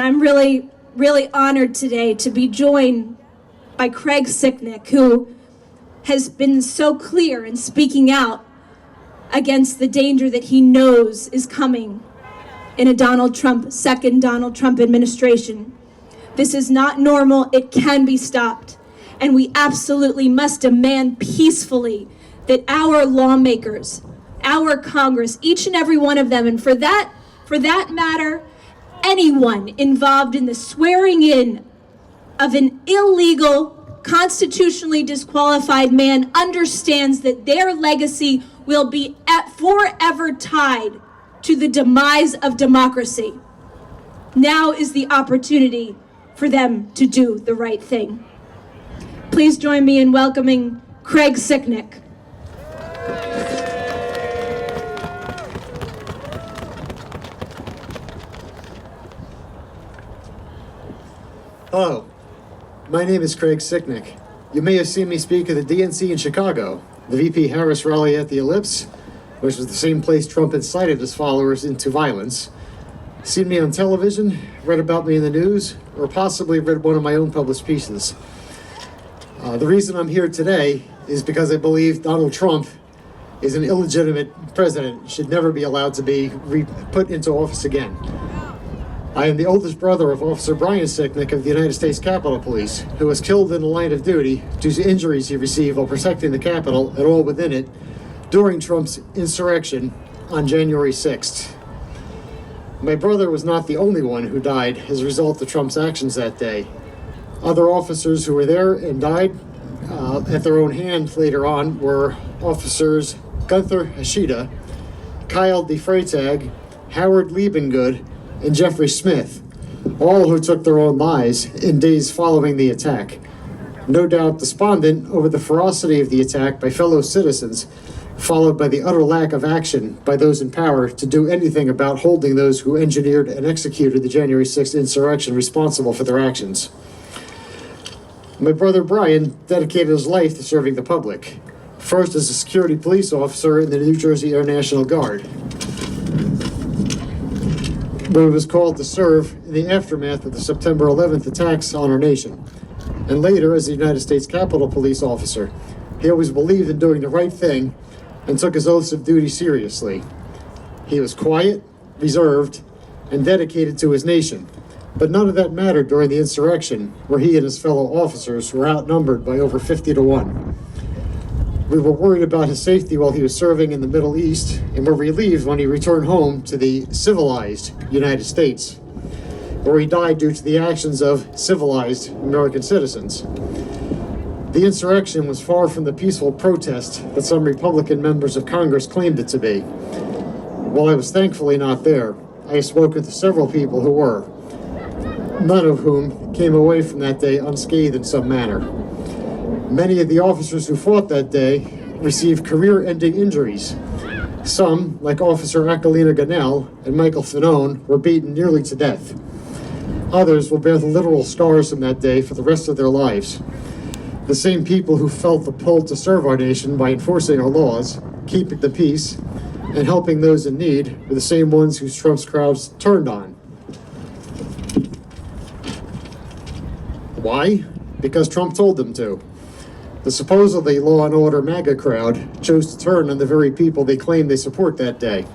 I'm really, really honored today to be joined by Craig Sicknick, who has been so clear in speaking out against the danger that he knows is coming in a second Donald Trump administration. This is not normal. It can be stopped. And we absolutely must demand peacefully that our lawmakers, our Congress, each and every one of them, and for that matter, anyone involved in the swearing in of an illegal, constitutionally disqualified man understands that their legacy will be forever tied to the demise of democracy. Now is the opportunity for them to do the right thing. Please join me in welcoming Craig Sicknick. Hello, my name is Craig Sicknick. You may have seen me speak at the DNC in Chicago, the VP Harris rally at the Ellipse, which was the same place Trump incited his followers into violence. Seen me on television, read about me in the news, or possibly read one of my own published pieces. The reason I'm here today is because I believe Donald Trump is an illegitimate president, should never be allowed to be put into office again. I am the oldest brother of Officer Brian Sicknick of the United States Capitol Police, who was killed in the line of duty due to injuries he received while protecting the Capitol and all within it during Trump's insurrection on January 6th. My brother was not the only one who died as a result of Trump's actions that day. Other officers who were there and died at their own hand later on were Officers Gunther Hashida, Kyle DeFreytag, Howard Liebengood, and Jeffrey Smith, all who took their own lives in days following the attack. No doubt despondent over the ferocity of the attack by fellow citizens, followed by the utter lack of action by those in power to do anything about holding those who engineered and executed the January 6th insurrection responsible for their actions. My brother Brian dedicated his life to serving the public, first as a security police officer in the New Jersey Air National Guard, where he was called to serve in the aftermath of the September 11th attacks on our nation, and later as a United States Capitol Police officer. He always believed in doing the right thing and took his oaths of duty seriously. He was quiet, reserved, and dedicated to his nation, but none of that mattered during the insurrection, where he and his fellow officers were outnumbered by over 50 to 1. We were worried about his safety while he was serving in the Middle East, and were relieved when he returned home to the civilized United States, where he died due to the actions of civilized American citizens. The insurrection was far from the peaceful protest that some Republican members of Congress claimed it to be. While I was thankfully not there, I have spoken to several people who were, none of whom came away from that day unscathed in some manner. Many of the officers who fought that day received career-ending injuries. Some, like Officer Akalina Ganell and Michael Fanone, were beaten nearly to death. Others will bear the literal scars from that day for the rest of their lives. The same people who felt the pull to serve our nation by enforcing our laws, keeping the peace, and helping those in need were the same ones whose Trump's crowds turned on. Why? Because Trump told them to. The supposedly law and order MAGA crowd chose to turn on the very people they claim they support that day.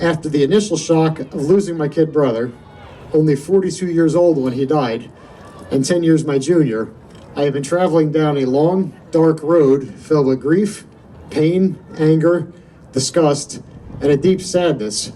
After the initial shock of losing my kid brother, only 42 years old when he died, and 10 years my junior, I have been traveling down a long, dark road filled with grief, pain, anger, disgust, and a deep sadness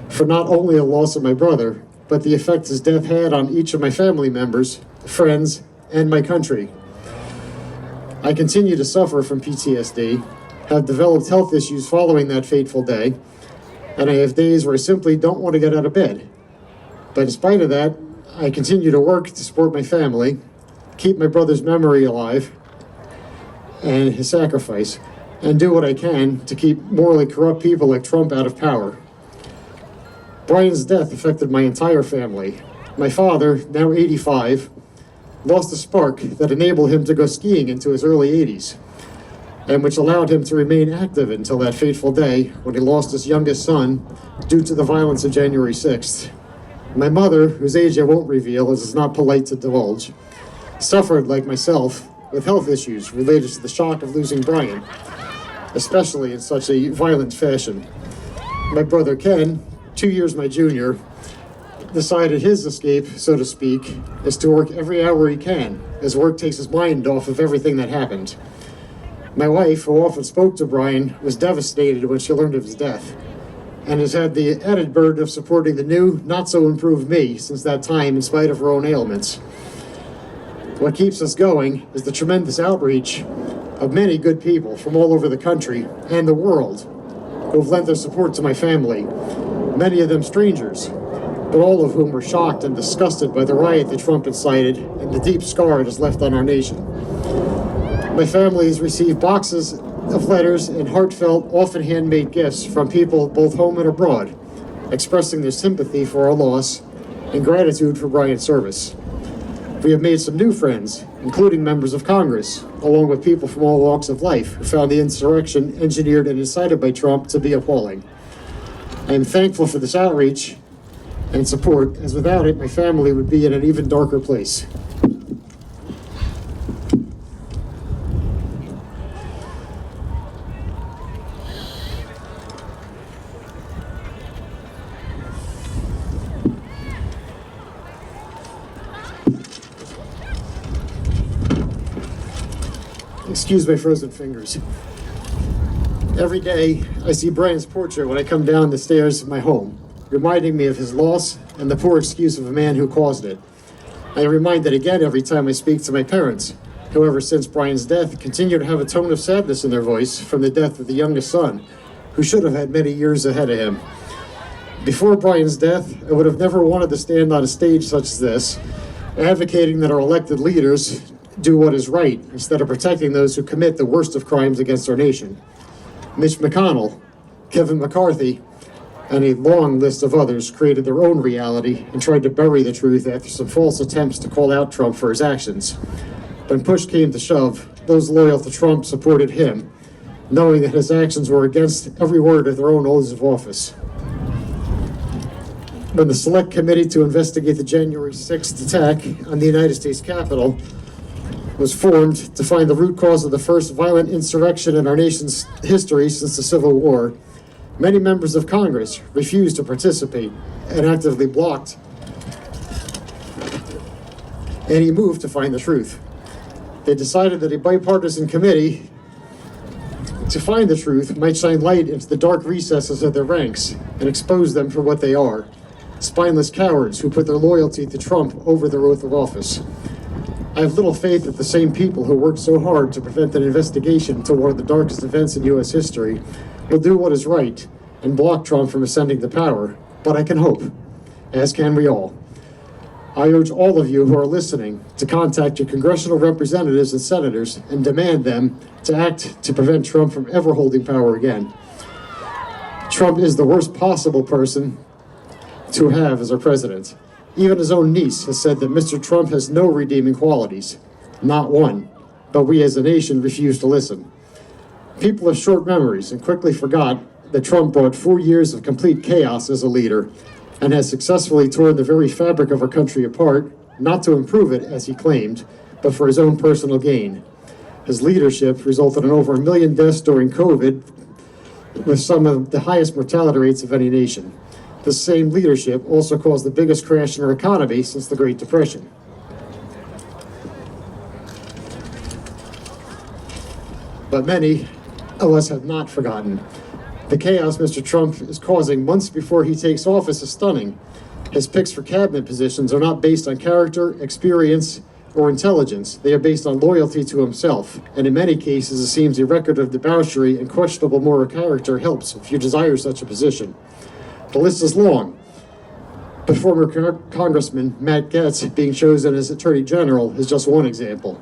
for not only the loss of my brother, but the effect his death had on each of my family members, friends, and my country. I continue to suffer from PTSD, have developed health issues following that fateful day, and I have days where I simply don't want to get out of bed. But in spite of that, I continue to work to support my family, keep my brother's memory alive and his sacrifice, and do what I can to keep morally corrupt people like Trump out of power. Brian's death affected my entire family. My father, now 85, lost a spark that enabled him to go skiing into his early 80s, and which allowed him to remain active until that fateful day when he lost his youngest son due to the violence of January 6th. My mother, whose age I won't reveal as it's not polite to divulge, suffered, like myself, with health issues related to the shock of losing Brian, especially in such a violent fashion. My brother Ken, 2 years my junior, decided his escape, so to speak, is to work every hour he can, as work takes his mind off of everything that happened. My wife, who often spoke to Brian, was devastated when she learned of his death, and has had the added burden of supporting the new, not-so-improved me since that time in spite of her own ailments. What keeps us going is the tremendous outreach of many good people from all over the country and the world who have lent their support to my family, many of them strangers, but all of whom were shocked and disgusted by the riot that Trump incited and the deep scar it has left on our nation. My family has received boxes of letters and heartfelt, often handmade gifts from people both home and abroad, expressing their sympathy for our loss and gratitude for Brian's service. We have made some new friends, including members of Congress, along with people from all walks of life who found the insurrection engineered and incited by Trump to be appalling. I am thankful for this outreach and support, as without it, my family would be in an even darker place. Excuse my frozen fingers. Every day, I see Brian's portrait when I come down the stairs of my home, reminding me of his loss and the poor excuse of a man who caused it. I am reminded again every time I speak to my parents, who ever since Brian's death continue to have a tone of sadness in their voice from the death of the youngest son, who should have had many years ahead of him. Before Brian's death, I would have never wanted to stand on a stage such as this, advocating that our elected leaders do what is right instead of protecting those who commit the worst of crimes against our nation. Mitch McConnell, Kevin McCarthy, and a long list of others created their own reality and tried to bury the truth after some false attempts to call out Trump for his actions. When push came to shove, those loyal to Trump supported him, knowing that his actions were against every word of their own oaths of office. When the Select Committee to investigate the January 6th attack on the United States Capitol was formed to find the root cause of the first violent insurrection in our nation's history since the Civil War, many members of Congress refused to participate and actively blocked any move to find the truth. They decided that a bipartisan committee to find the truth might shine light into the dark recesses of their ranks and expose them for what they are, spineless cowards who put their loyalty to Trump over their oath of office. I have little faith that the same people who worked so hard to prevent an investigation into one of the darkest events in U.S. history will do what is right and block Trump from ascending to power, but I can hope, as can we all. I urge all of you who are listening to contact your congressional representatives and senators and demand them to act to prevent Trump from ever holding power again. Trump is the worst possible person to have as our president. Even his own niece has said that Mr. Trump has no redeeming qualities, not one, but we as a nation refuse to listen. People have short memories and quickly forgot that Trump brought 4 years of complete chaos as a leader and has successfully torn the very fabric of our country apart, not to improve it, as he claimed, but for his own personal gain. His leadership resulted in over 1 million deaths during COVID, with some of the highest mortality rates of any nation. This same leadership also caused the biggest crash in our economy since the Great Depression. But many of us have not forgotten. The chaos Mr. Trump is causing months before he takes office is stunning. His picks for cabinet positions are not based on character, experience, or intelligence. They are based on loyalty to himself. And in many cases, it seems a record of debauchery and questionable moral character helps if you desire such a position. The list is long, but former Congressman Matt Gaetz being chosen as Attorney General is just one example.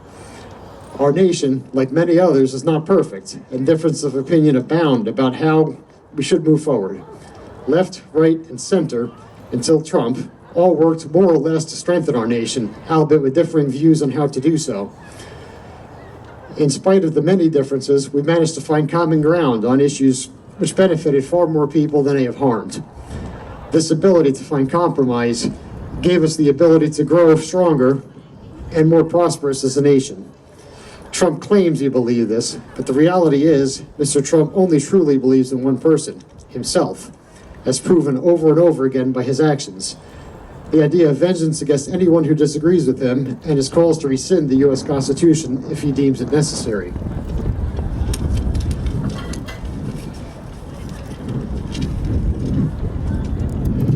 Our nation, like many others, is not perfect, and differences of opinion abound about how we should move forward. Left, right, and center, until Trump, all worked more or less to strengthen our nation, albeit with differing views on how to do so. In spite of the many differences, we managed to find common ground on issues which benefited far more people than they have harmed. This ability to find compromise gave us the ability to grow stronger and more prosperous as a nation. Trump claims he believes this, but the reality is Mr. Trump only truly believes in one person, himself, as proven over and over again by his actions. The idea of vengeance against anyone who disagrees with him and his calls to rescind the U.S. Constitution if he deems it necessary.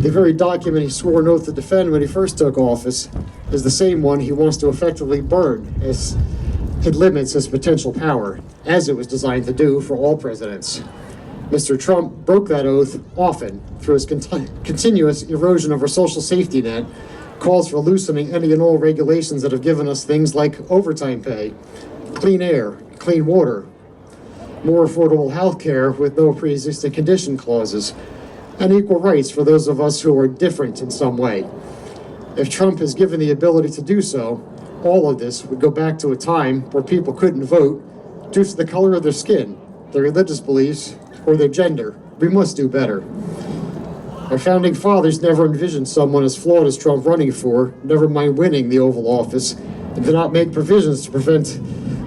The very document he swore an oath to defend when he first took office is the same one he wants to effectively burn as it limits his potential power, as it was designed to do for all presidents. Mr. Trump broke that oath often through his continuous erosion of our social safety net, calls for loosening any and all regulations that have given us things like overtime pay, clean air, clean water, more affordable health care with no pre-existing condition clauses, and equal rights for those of us who are different in some way. If Trump is given the ability to do so, all of this would go back to a time where people couldn't vote due to the color of their skin, their religious beliefs, or their gender. We must do better. Our founding fathers never envisioned someone as flawed as Trump running for, never mind winning the Oval Office, and did not make provisions to prevent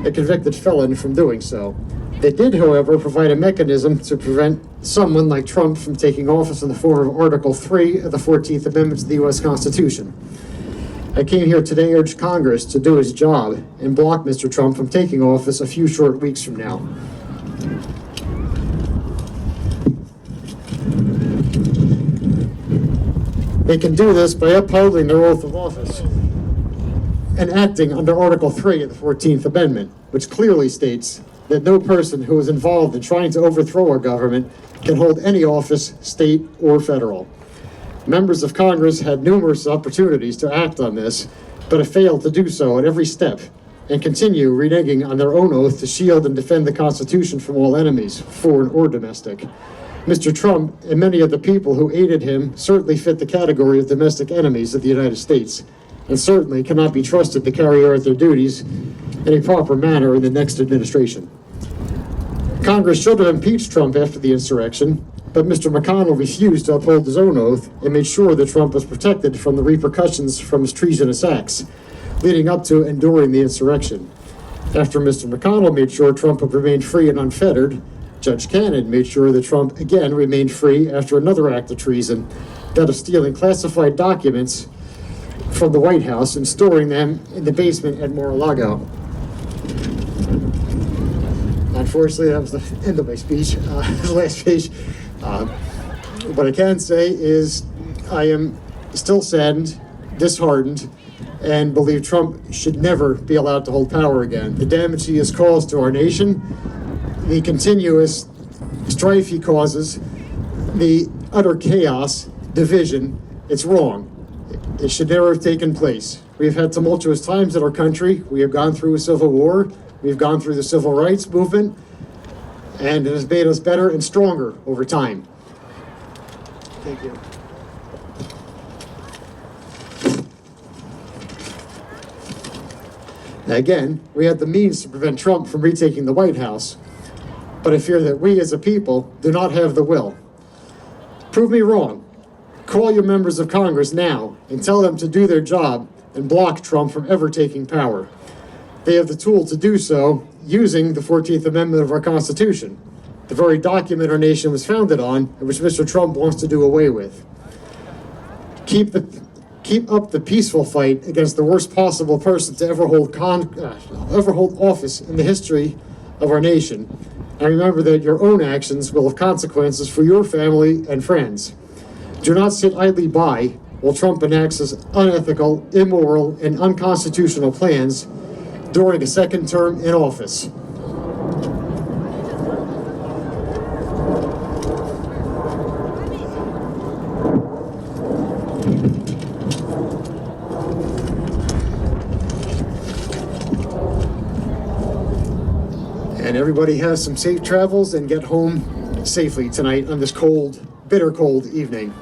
a convicted felon from doing so. They did, however, provide a mechanism to prevent someone like Trump from taking office in the form of Article 3 of the 14th Amendment to the U.S. Constitution. I came here today to urge Congress to do its job and block Mr. Trump from taking office a few short weeks from now. They can do this by upholding their oath of office and acting under Article 3 of the 14th Amendment, which clearly states that no person who is involved in trying to overthrow our government can hold any office, state or federal. Members of Congress had numerous opportunities to act on this, but have failed to do so at every step and continue reneging on their own oath to shield and defend the Constitution from all enemies, foreign or domestic. Mr. Trump and many of the people who aided him certainly fit the category of domestic enemies of the United States, and certainly cannot be trusted to carry out their duties in a proper manner in the next administration. Congress should have impeached Trump after the insurrection, but Mr. McConnell refused to uphold his own oath and made sure that Trump was protected from the repercussions from his treasonous acts, leading up to and during the insurrection. After Mr. McConnell made sure Trump would remain free and unfettered, Judge Cannon made sure that Trump again remained free after another act of treason, that of stealing classified documents from the White House and storing them in the basement at Mar-a-Lago. Unfortunately, that was the end of my speech, the last page. What I can say is I am still saddened, disheartened, and believe Trump should never be allowed to hold power again. The damage he has caused to our nation, the continuous strife he causes, the utter chaos, division, it's wrong. It should never have taken place. We've had tumultuous times in our country. We have gone through a civil war. We've gone through the civil rights movement, and it has made us better and stronger over time. Thank you. Now again, we had the means to prevent Trump from retaking the White House, but I fear that we as a people do not have the will. Prove me wrong. Call your members of Congress now and tell them to do their job and block Trump from ever taking power. They have the tool to do so using the 14th Amendment of our Constitution, the very document our nation was founded on and which Mr. Trump wants to do away with. Keep up the peaceful fight against the worst possible person to ever hold office in the history of our nation. And remember that your own actions will have consequences for your family and friends. Do not sit idly by while Trump enacts his unethical, immoral, and unconstitutional plans during a second term in office. And everybody has some safe travels and get home safely tonight on this cold, bitter cold evening.